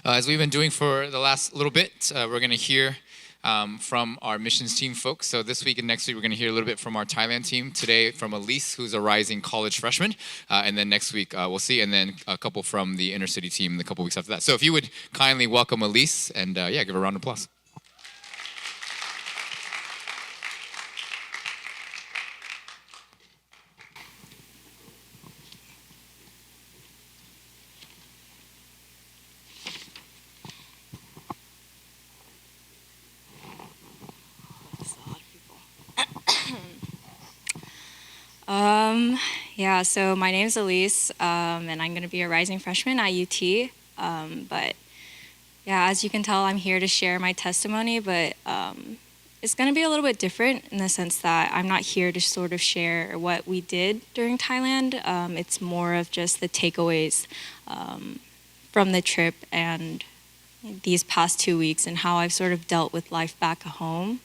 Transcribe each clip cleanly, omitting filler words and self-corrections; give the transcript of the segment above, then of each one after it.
As we've been doing for the last little bit, we're going to hear from our missions team folks. So this week and next week, we're going to hear a little bit from our Thailand team. Today from Elice, who's a rising college freshman. And then next week, we'll see. And then a couple from the inner city team the couple weeks after that. So if you would kindly welcome Elice and give her a round of applause. Yeah, so my name's Elice, and I'm going to be a rising freshman at UT. But yeah, as you can tell, I'm here to share my testimony, but it's going to be a little bit different in the sense that I'm not here to sort of share what we did during Thailand. It's more of just the takeaways from the trip and these past 2 weeks and how I've sort of dealt with life back home.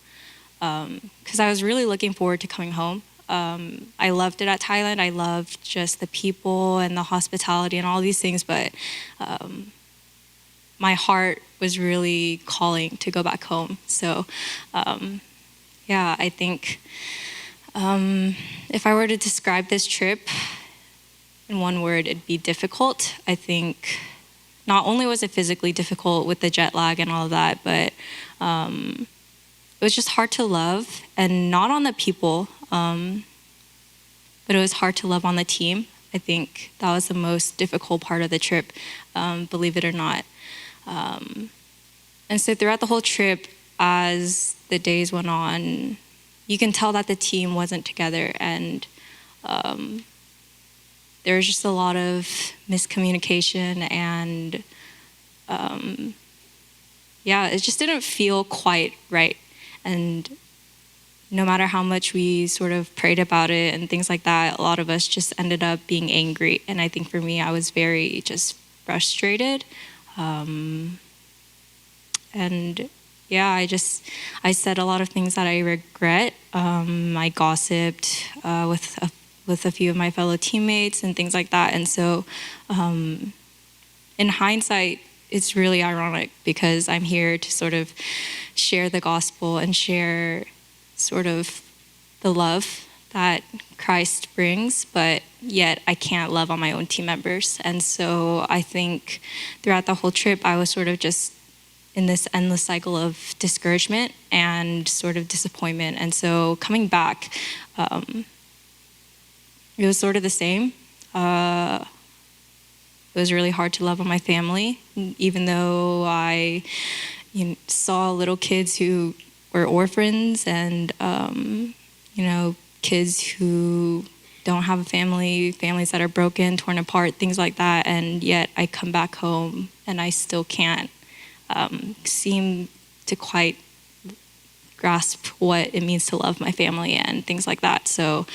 Because I was really looking forward to coming home. I loved it at Thailand. I loved just the people and the hospitality and all these things, but my heart was really calling to go back home. So, yeah, I think if I were to describe this trip in one word, it'd be difficult. I think not only was it physically difficult with the jet lag and all of that, but it was just hard to love, and not on the people, but it was hard to love on the team. I think that was the most difficult part of the trip, believe it or not. And so throughout the whole trip, as the days went on, you can tell that the team wasn't together, and there was just a lot of miscommunication, and yeah, it just didn't feel quite right. And no matter how much we sort of prayed about it and things like that, a lot of us just ended up being angry. And I think for me, I was very just frustrated. And yeah, I said a lot of things that I regret. I gossiped with a few of my fellow teammates and things like that. And so in hindsight, it's really ironic because I'm here to sort of share the gospel and share sort of the love that Christ brings, but yet I can't love on my own team members. And so I think throughout the whole trip, I was sort of just in this endless cycle of discouragement and sort of disappointment. And so coming back, it was sort of the same. It was really hard to love on my family, even though I saw little kids who were orphans and, kids who don't have a family, families that are broken, torn apart, things like that. And yet I come back home and I still can't seem to quite grasp what it means to love my family and things like that. So,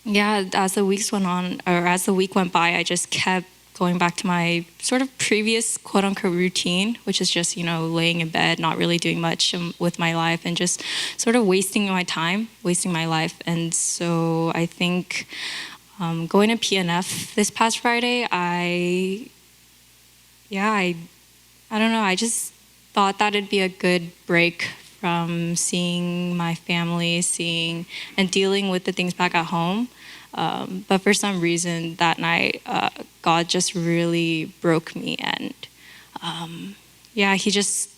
yeah, as the weeks went on, or as the week went by, I just kept going back to my sort of previous quote-unquote routine, which is just, laying in bed, not really doing much with my life and just sort of wasting my time, wasting my life. And so I think going to PNF this past Friday, I don't know, I just thought that it'd be a good break from seeing my family, and dealing with the things back at home. But for some reason that night, God just really broke me. And he just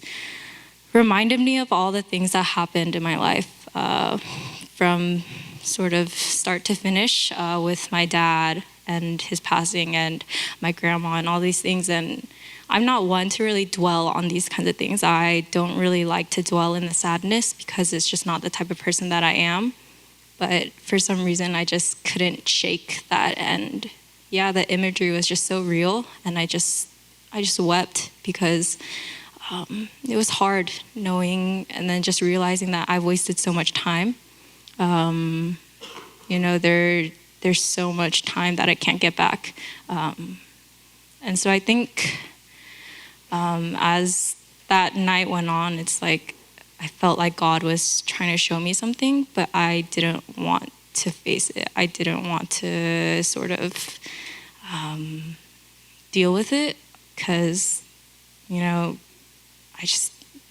reminded me of all the things that happened in my life from sort of start to finish with my dad and his passing and my grandma and all these things. And I'm not one to really dwell on these kinds of things. I don't really like to dwell in the sadness because it's just not the type of person that I am. But for some reason, I just couldn't shake that. And yeah, the imagery was just so real. And I just wept because it was hard knowing and then just realizing that I've wasted so much time. There's so much time that I can't get back. And so I think as that night went on, it's like I felt like God was trying to show me something, but I didn't want to face it. I didn't want to sort of deal with it because, it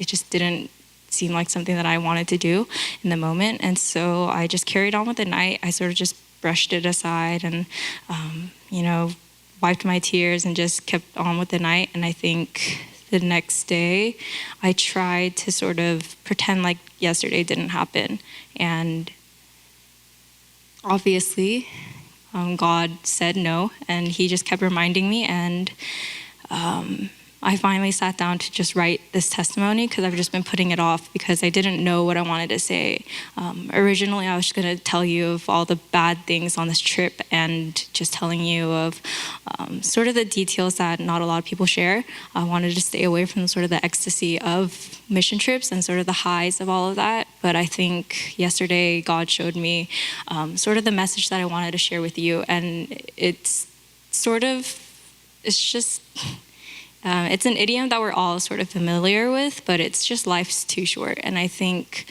just didn't seem like something that I wanted to do in the moment. And so I just carried on with the night. I sort of just brushed it aside and, wiped my tears and just kept on with the night. And I think the next day I tried to sort of pretend like yesterday didn't happen. And obviously, God said no, and he just kept reminding me. And I finally sat down to just write this testimony because I've just been putting it off because I didn't know what I wanted to say. Originally, I was just going to tell you of all the bad things on this trip and just telling you of sort of the details that not a lot of people share. I wanted to stay away from sort of the ecstasy of mission trips and sort of the highs of all of that. But I think yesterday, God showed me sort of the message that I wanted to share with you. And it's just... it's an idiom that we're all sort of familiar with, but it's just life's too short. And I think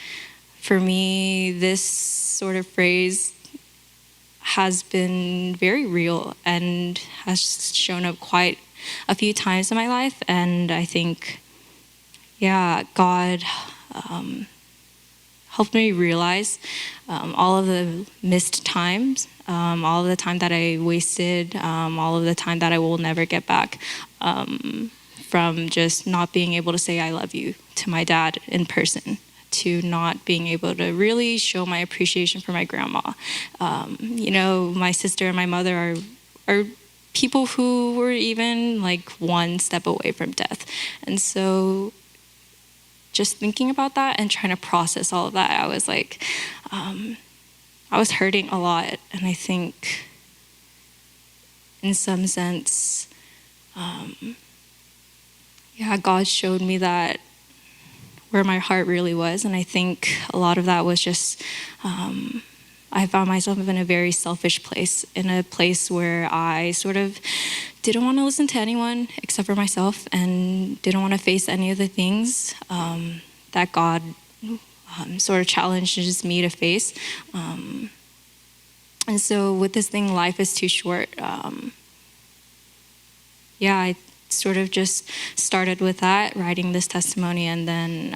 for me, this sort of phrase has been very real and has shown up quite a few times in my life. And I think, God helped me realize all of the missed times, all of the time that I wasted, all of the time that I will never get back, from just not being able to say I love you to my dad in person, to not being able to really show my appreciation for my grandma. My sister and my mother are people who were even like one step away from death. And so just thinking about that and trying to process all of that, I was like, I was hurting a lot. And I think in some sense, God showed me that where my heart really was. And I think a lot of that was just, I found myself in a very selfish place, in a place where I sort of didn't want to listen to anyone except for myself and didn't want to face any of the things that God sort of challenges me to face. And so with this thing, life is too short, I sort of just started with that, writing this testimony, and then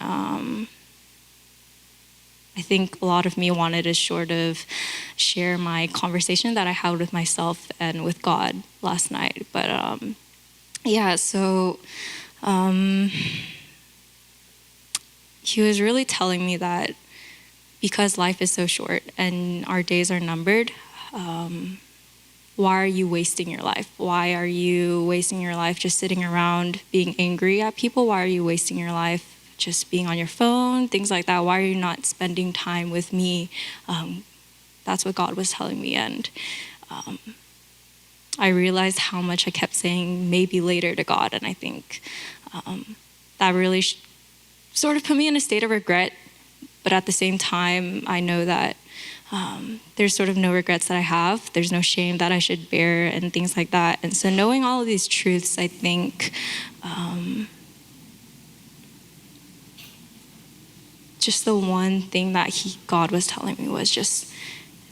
I think a lot of me wanted to sort of share my conversation that I had with myself and with God last night. But he was really telling me that because life is so short and our days are numbered, why are you wasting your life? Why are you wasting your life just sitting around being angry at people? Why are you wasting your life just being on your phone? Things like that. Why are you not spending time with me? That's what God was telling me. And I realized how much I kept saying maybe later to God. And I think that really sort of put me in a state of regret. But at the same time, I know that there's sort of no regrets that I have. There's no shame that I should bear and things like that. And so knowing all of these truths, I think just the one thing that God was telling me was just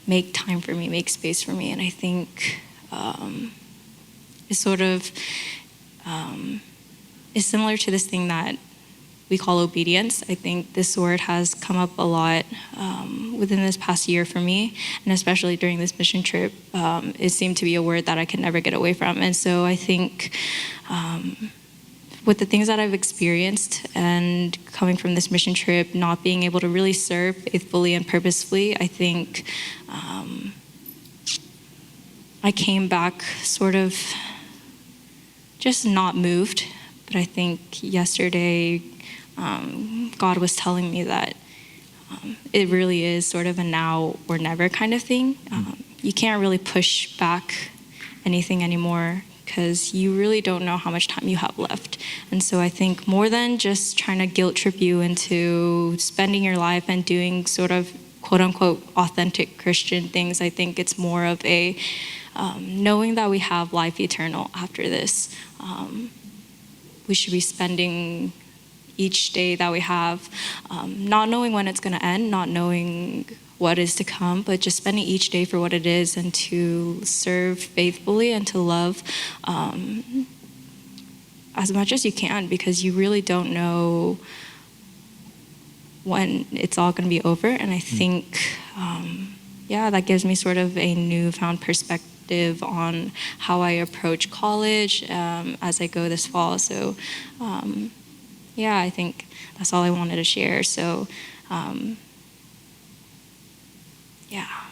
make time for me, make space for me. And I think it's sort of is similar to this thing that we call obedience. I think this word has come up a lot within this past year for me, and especially during this mission trip, it seemed to be a word that I could never get away from. And so I think with the things that I've experienced and coming from this mission trip, not being able to really serve faithfully and purposefully, I think I came back sort of just not moved. But I think yesterday, God was telling me that it really is sort of a now or never kind of thing. You can't really push back anything anymore because you really don't know how much time you have left. And so I think more than just trying to guilt trip you into spending your life and doing sort of quote unquote authentic Christian things, I think it's more of a knowing that we have life eternal after this. We should be spending each day that we have, not knowing when it's going to end, not knowing what is to come, but just spending each day for what it is and to serve faithfully and to love as much as you can, because you really don't know when it's all going to be over. And I think, that gives me sort of a newfound perspective on how I approach college as I go this fall. So, I think that's all I wanted to share. So, yeah.